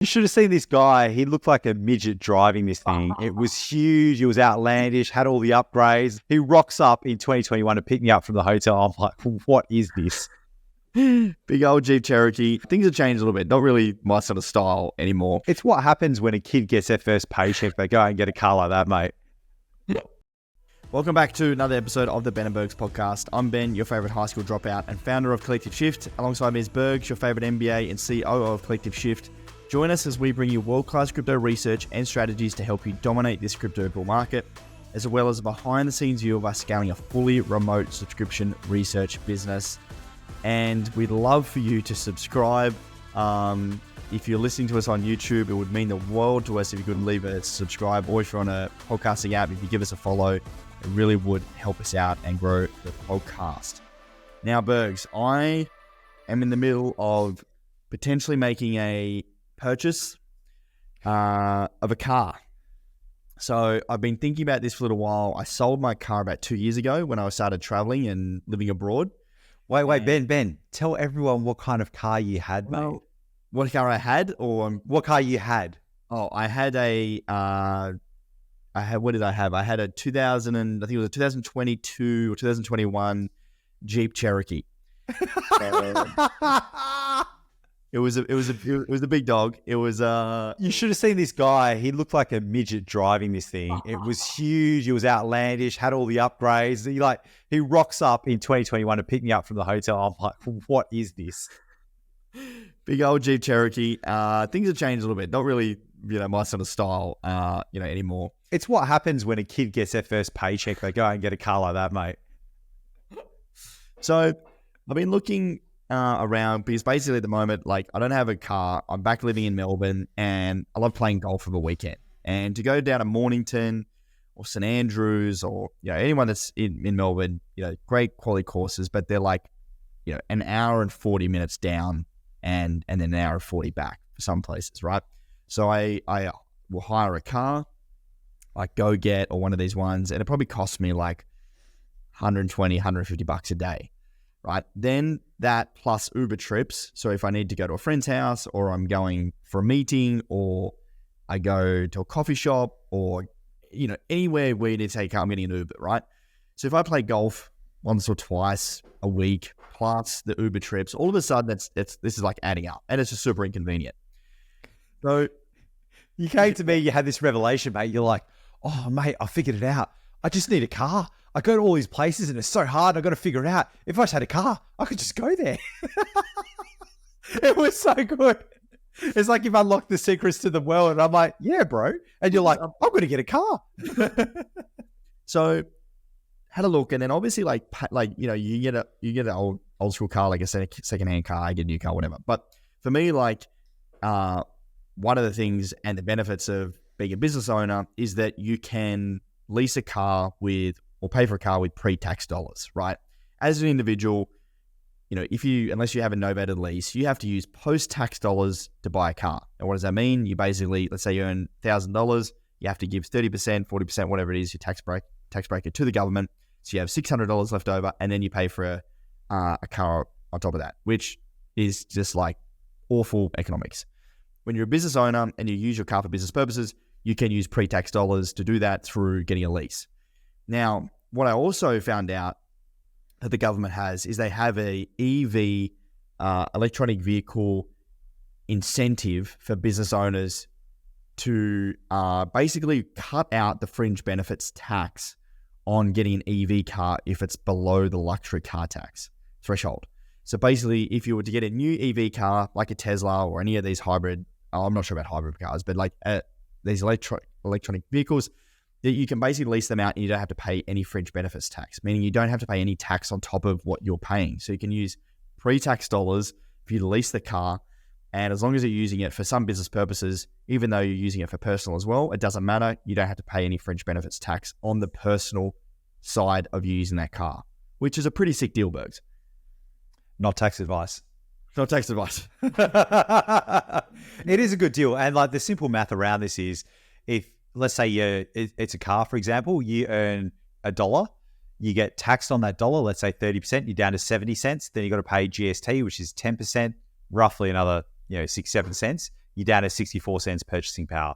You should have seen this guy. He looked like a midget driving this thing. It was huge. It was outlandish, had all the upgrades. He rocks up in 2021 to pick me up from the hotel. I'm like, what is this? Big old Jeep Cherokee. Things have changed a little bit. Not really my sort of style anymore. It's what happens when a kid gets their first paycheck. They go out and get a car like that, mate. Welcome back to another episode of the Ben and Bergs podcast. I'm Ben, your favourite high school dropout and founder of Collective Shift. Alongside me is Bergs, your favourite MBA and CEO of Collective Shift. Join us as we bring you world-class crypto research and strategies to help you dominate this crypto bull market, as well as a behind-the-scenes view of us scaling a fully remote subscription research business. And we'd love for you to subscribe. If you're listening to us on YouTube, it would mean the world to us if you could leave a subscribe, or if you're on a podcasting app, if you give us a follow, it really would help us out and grow the podcast. Now, Bergs, I am in the middle of potentially making a purchase of a car. So I've been thinking about this for a little while. I sold my car about 2 years ago when I started traveling and living abroad. Wait, Ben, tell everyone what kind of car you had, mate. Well, what car I had, or what car you had? Oh, I had what did I have? I had a 2022 or 2021 Jeep Cherokee. It was a big dog. It was You should have seen this guy. He looked like a midget driving this thing. It was huge. It was outlandish. Had all the upgrades. He rocks up in 2021 to pick me up from the hotel. I'm like, what is this? Big old Jeep Cherokee. Things have changed a little bit. Not really, my sort of style, anymore. It's what happens when a kid gets their first paycheck. They go out and get a car like that, mate. So I've been looking around because basically at the moment, I don't have a car. I'm back living in Melbourne and I love playing golf for the weekend. And to go down to Mornington or St Andrews or, anyone that's in Melbourne, great quality courses, but they're an hour and 40 minutes down and then an hour and 40 back for some places, right? So I will hire a car, like Go Get or one of these ones, and it probably costs me like $120, $150 a day. Right. Then that plus Uber trips. So if I need to go to a friend's house or I'm going for a meeting or I go to a coffee shop or, anywhere where you need to take a car, I'm getting an Uber, right? So if I play golf once or twice a week plus the Uber trips, all of a sudden this is like adding up and it's just super inconvenient. So you came to me, you had this revelation, mate. You're like, oh, mate, I figured it out. I just need a car. I go to all these places and it's so hard. I got to figure it out. If I just had a car, I could just go there. It was so good. It's like you've unlocked the secrets to the world. And I'm like, yeah, bro. And you're like, I'm going to get a car. So had a look, and then obviously you get an old school car, like a secondhand car, I get a new car, whatever. But for me, one of the things and the benefits of being a business owner is that you can lease a car or pay for a car with pre-tax dollars, right? As an individual, unless you have a novated lease, you have to use post-tax dollars to buy a car. And what does that mean? You basically, let's say you earn $1,000, you have to give 30%, 40%, whatever it is, your tax bracket to the government. So you have $600 left over, and then you pay for a car on top of that, which is just like awful economics. When you're a business owner and you use your car for business purposes, you can use pre-tax dollars to do that through getting a lease. Now, what I also found out that the government has is they have a EV, electronic vehicle incentive for business owners to basically cut out the fringe benefits tax on getting an EV car if it's below the luxury car tax threshold. So basically, if you were to get a new EV car like a Tesla or any of these hybrid, I'm not sure about hybrid cars, but these electronic vehicles, that you can basically lease them out and you don't have to pay any fringe benefits tax, meaning you don't have to pay any tax on top of what you're paying. So you can use pre-tax dollars for you to lease the car, and as long as you're using it for some business purposes, even though you're using it for personal as well, it doesn't matter. You don't have to pay any fringe benefits tax on the personal side of you using that car, which is a pretty sick deal, Bergs. Not tax advice. Not tax advice. It is a good deal. And the simple math around this is, if let's say it's a car, for example, you earn $1, you get taxed on that dollar, let's say 30%, you're down to 70 cents. Then you got to pay GST, which is 10%, roughly another 6-7 cents. you're down to 64 cents purchasing power.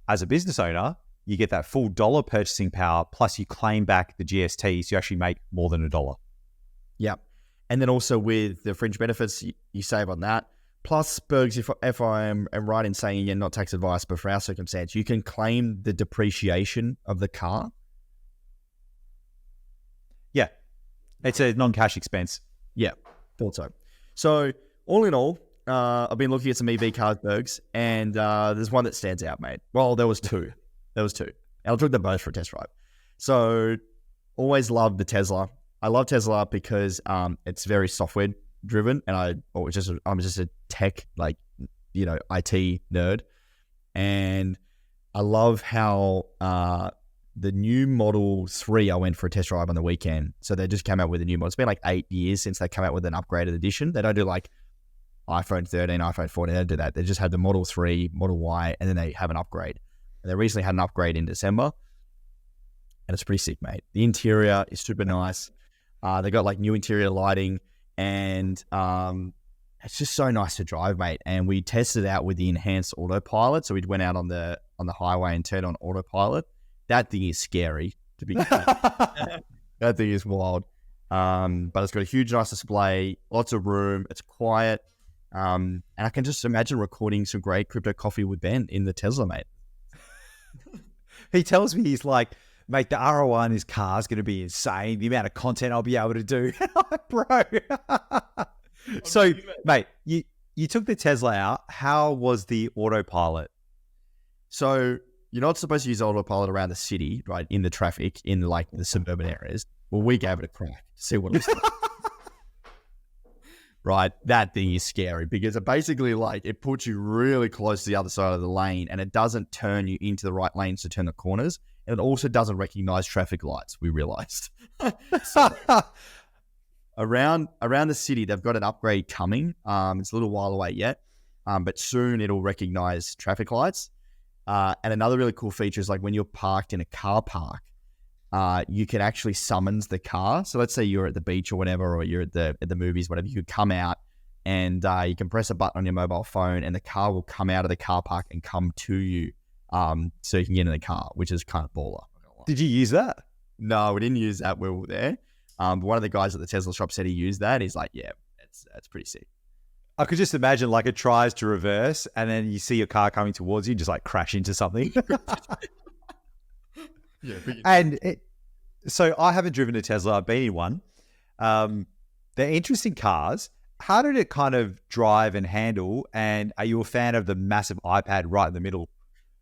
As a business owner, you get that full dollar purchasing power, plus you claim back the GST, so you actually make more than $1. Yep. And then also with the fringe benefits, you save on that. Plus, Bergs, if I am right in saying, again, not tax advice, but for our circumstance, you can claim the depreciation of the car. Yeah. It's a non-cash expense. Yeah, thought so. So, all in all, I've been looking at some EV cars, Bergs, and there's one that stands out, mate. Well, there was two. And I took them both for a test drive. So, always loved the Tesla. I love Tesla because it's very software driven, and I'm just a tech, like, IT nerd, and I love how the new Model 3, I went for a test drive on the weekend. So they just came out with a new model. It's been like 8 years since they came out with an upgraded edition. They don't do like iPhone 13, iPhone 14. They don't do that. They just had the Model 3, Model Y, and then they have an upgrade. And they recently had an upgrade in December, and it's pretty sick, mate. The interior is super nice. They got like new interior lighting, and it's just so nice to drive, mate. And we tested it out with the enhanced autopilot. So we went out on the highway and turned on autopilot. That thing is scary, to be honest. That thing is wild. But it's got a huge, nice display, lots of room. It's quiet. And I can just imagine recording some great crypto coffee with Ben in the Tesla, mate. He tells me, he's like, mate, the ROI on this car is going to be insane. The amount of content I'll be able to do. Bro. So, mate, you took the Tesla out. How was the autopilot? So you're not supposed to use autopilot around the city, right, in the traffic, in like the suburban areas. Well, we gave it a crack to see what it was like. Right, that thing is scary because it basically, like, it puts you really close to the other side of the lane, and it doesn't turn you into the right lanes to turn the corners, and it also doesn't recognize traffic lights, we realized. So, around the city, they've got an upgrade coming. It's a little while away yet, but soon it'll recognize traffic lights. And another really cool feature is, like, when you're parked in a car park, you can actually summons the car. So let's say you're at the beach or whatever, or you're at the movies, whatever. You could come out and you can press a button on your mobile phone, and the car will come out of the car park and come to you, so you can get in the car, which is kind of baller. Did you use that? No, we didn't use that when we were there. But one of the guys at the Tesla shop said he used that. He's like, yeah, it's pretty sick. I could just imagine, like, it tries to reverse, and then you see your car coming towards you, just like crash into something. Yeah, and so I haven't driven a Tesla. I've been in one. They're interesting cars. How did it kind of drive and handle? And are you a fan of the massive iPad right in the middle?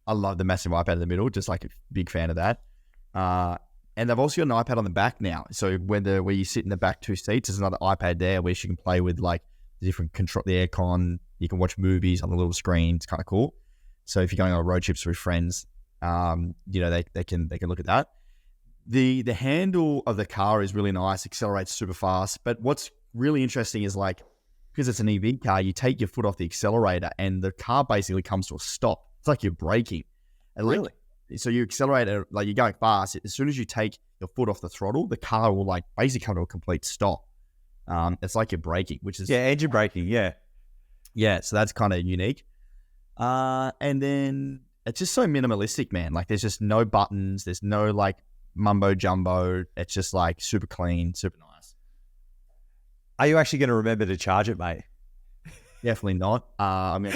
I love the massive iPad in the middle. Just like a big fan of that. And they've also got an iPad on the back now. So where you sit in the back two seats, there's another iPad there where you can play with, like, the different control, the aircon. You can watch movies on the little screen. It's kind of cool. So if you're going on road trips with friends, they can look at that. The handle of the car is really nice, accelerates super fast. But what's really interesting is, like, because it's an EV car, you take your foot off the accelerator and the car basically comes to a stop. It's like you're braking. And really? So you accelerate, like, you're going fast. As soon as you take your foot off the throttle, the car will, like, basically come to a complete stop. It's like you're braking, which is... Yeah, engine braking, yeah. Yeah, so that's kind of unique. And then it's just so minimalistic, man. Like, there's just no buttons. There's no, like, mumbo jumbo. It's just, like, super clean, super nice. Are you actually going to remember to charge it, mate? Definitely not. I mean,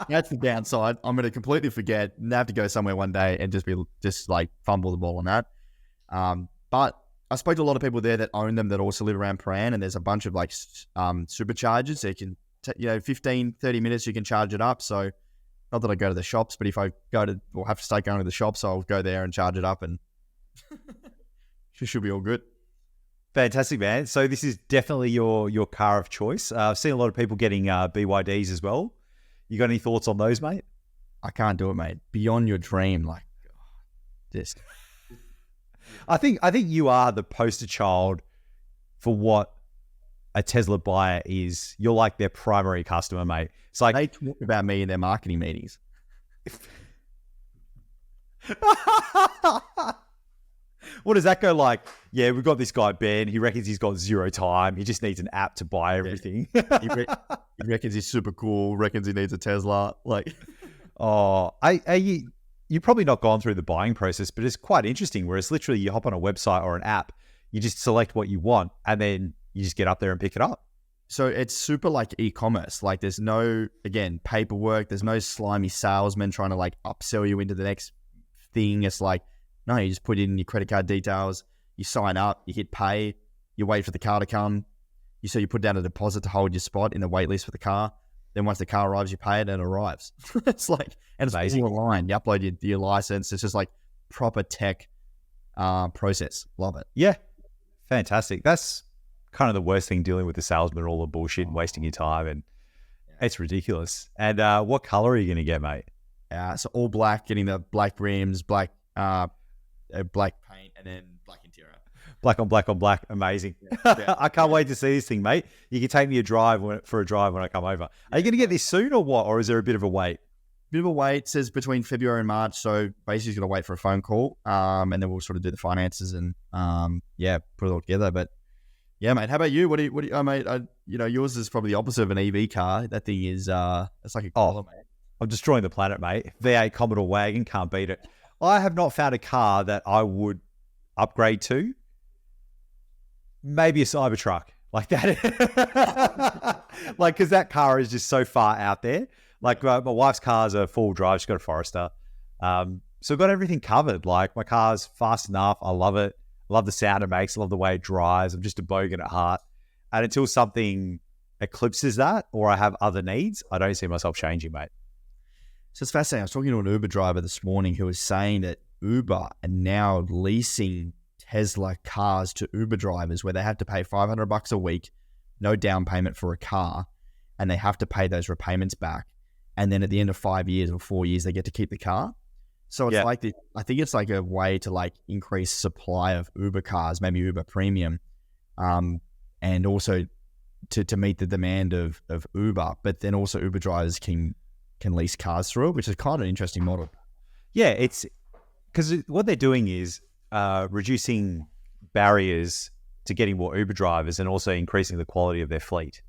that's the downside. I'm going to completely forget and have to go somewhere one day and just like fumble the ball on that. But I spoke to a lot of people there that own them that also live around Paran, and there's a bunch of, like, superchargers. So you can, 15, 30 minutes, you can charge it up. So not that I go to the shops, but if I have to start going to the shops, I'll go there and charge it up, and it should be all good. Fantastic, man. So this is definitely your car of choice. I've seen a lot of people getting BYDs as well. You got any thoughts on those, mate? I can't do it, mate. Beyond your dream, like, just. I think you are the poster child for what a Tesla buyer is. You're like their primary customer, mate. It's like they talk about me in their marketing meetings. What does that go like? Yeah, we've got this guy, Ben. He reckons he's got zero time. He just needs an app to buy everything. He reckons he's super cool, reckons he needs a Tesla. Like, Oh, you've probably not gone through the buying process, but it's quite interesting where it's literally you hop on a website or an app, you just select what you want, and then you just get up there and pick it up. so it's super like e-commerce. Like there's no, again, paperwork. There's no slimy salesman trying to like upsell you into the next thing. It's like, no, you just put in your credit card details, you sign up, you hit pay, you wait for the car to come. You put down a deposit to hold your spot in the wait list for the car. Then once the car arrives, you pay it and it arrives. It's like, and it's Amazing. all online. You upload your license. It's just like proper tech process. Love it. Yeah, fantastic. That's kind of the worst thing, dealing with the salesman, all the bullshit and wasting your time, and it's ridiculous. And what color are you going to get, mate? So all black, getting the black rims, black paint, and then black interior. Black on black on black. Amazing. Yeah. I can't wait to see this thing, mate. You can take me for a drive when I come over. Are you going to get this soon or what? Or is there a bit of a wait? Bit of a wait. Says between February and March. So basically, he's going to wait for a phone call, and then we'll sort of do the finances and put it all together. But yeah, mate. How about you? What do you? Oh, mate. Yours is probably the opposite of an EV car. That thing is, it's like a collar, mate. I'm destroying the planet, mate. V8 Commodore wagon, can't beat it. I have not found a car that I would upgrade to. Maybe a Cybertruck like that. Like, because that car is just so far out there. Like, my wife's car's a four-wheel drive. She's got a Forester. So I've got everything covered. Like, my car's fast enough. I love it. I love the sound it makes. I love the way it drives. I'm just a bogan at heart. And until something eclipses that or I have other needs, I don't see myself changing, mate. So it's fascinating. I was talking to an Uber driver this morning who was saying that Uber are now leasing Tesla cars to Uber drivers where they have to pay $500 a week, no down payment for a car, and they have to pay those repayments back. And then at the end of 5 years or 4 years, they get to keep the car. So it's like I think it's like a way to like increase supply of Uber cars, maybe Uber Premium, and also to meet the demand of Uber. But then also Uber drivers can lease cars through it, which is kind of an interesting model. Yeah, it's because what they're doing is reducing barriers to getting more Uber drivers and also increasing the quality of their fleet.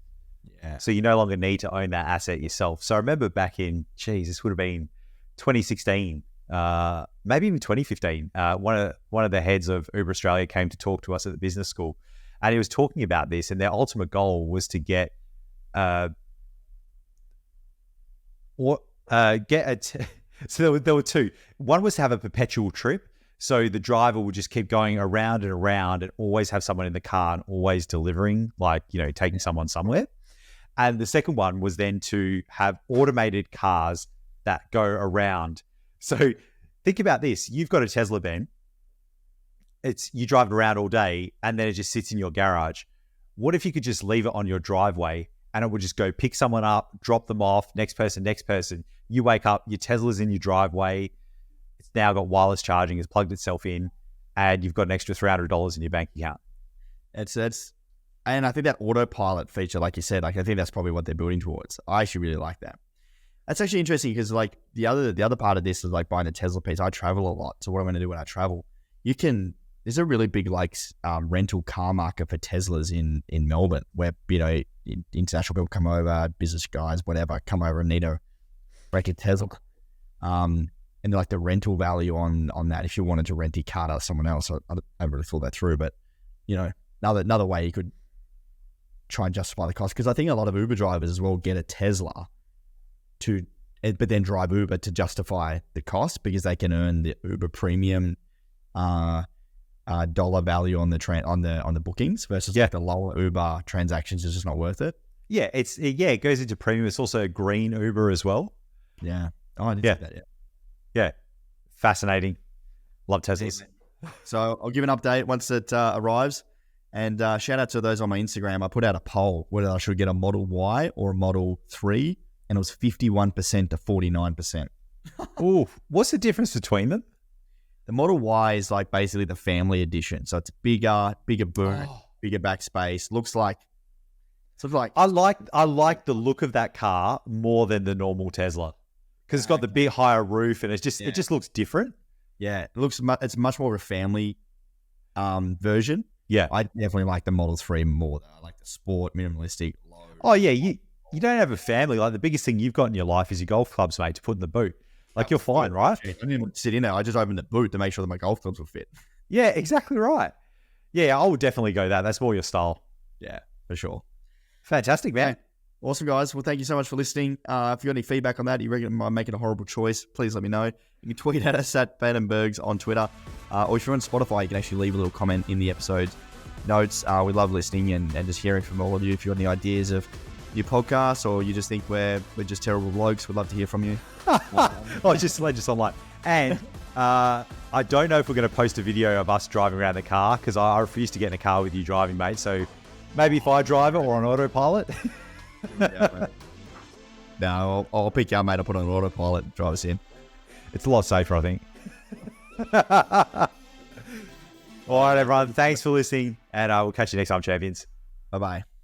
Yeah. So you no longer need to own that asset yourself. So I remember back in, this would have been 2016, maybe even 2015. One of the heads of Uber Australia came to talk to us at the business school, and he was talking about this. And their ultimate goal was to get so there were two. One was to have a perpetual trip. So the driver would just keep going around and around and always have someone in the car and always delivering, like, taking someone somewhere. And the second one was then to have automated cars that go around. So think about this. You've got a Tesla, Ben. You drive it around all day and then it just sits in your garage. What if you could just leave it on your driveway and it would just go pick someone up, drop them off, next person. You wake up, your Tesla's in your driveway. It's now got wireless charging. It's plugged itself in, and you've got an extra $300 in your bank account. And I think that autopilot feature, like you said, like I think that's probably what they're building towards. I actually really like that. That's actually interesting because like the other part of this is like buying a Tesla piece. I travel a lot, so what I'm going to do when I travel, there's a really big like rental car market for Teslas in Melbourne, where international people come over, business guys, whatever, come over and need a wrecked Tesla. And like the rental value on that, if you wanted to rent a car to someone else, I haven't really thought that through, but another way you could try and justify the cost, because I think a lot of Uber drivers as well get a Tesla but then drive Uber to justify the cost because they can earn the Uber Premium dollar value on the bookings versus like the lower Uber transactions is just not worth it. Yeah, it goes into premium. It's also green Uber as well. Yeah. Oh, I didn't see that yet. Yeah, fascinating. Love Teslas. So I'll give an update once it arrives. And shout out to those on my Instagram. I put out a poll whether I should get a Model Y or a Model 3, and it was 51% to 49%. Ooh, what's the difference between them? The Model Y is like basically the family edition. So it's bigger boot, bigger backspace. Looks like I like the look of that car more than the normal Tesla. Because it's got the big higher roof and it just looks different. Yeah, it's much more of a family version. Yeah. I definitely like the Model 3 more though. I like the sport, minimalistic, low. Oh, yeah. You don't have a family. Like, the biggest thing you've got in your life is your golf clubs, mate, to put in the boot. Like, you're fine, right? I didn't even sit in there. I just opened the boot to make sure that my golf clubs will fit. Yeah, exactly right. Yeah, I would definitely go that. That's more your style. Yeah, for sure. Fantastic, man. Okay. Awesome, guys. Well, thank you so much for listening. If you got any feedback on that, you reckon I'm making a horrible choice, please let me know. You can tweet at us at Bandenbergs on Twitter. Or if you're on Spotify, you can actually leave a little comment in the episode notes. We love listening and just hearing from all of you. If you have any ideas of new podcasts or you just think we're just terrible blokes, we'd love to hear from you. Oh, just online. And I don't know if we're going to post a video of us driving around the car because I refuse to get in a car with you driving, mate. So maybe if I drive it or on autopilot. Yeah, no, I'll pick you up, mate. I'll put on autopilot and drive us in. It's a lot safer, I think. All right, everyone. Thanks for listening, and we'll catch you next time, champions. Bye-bye.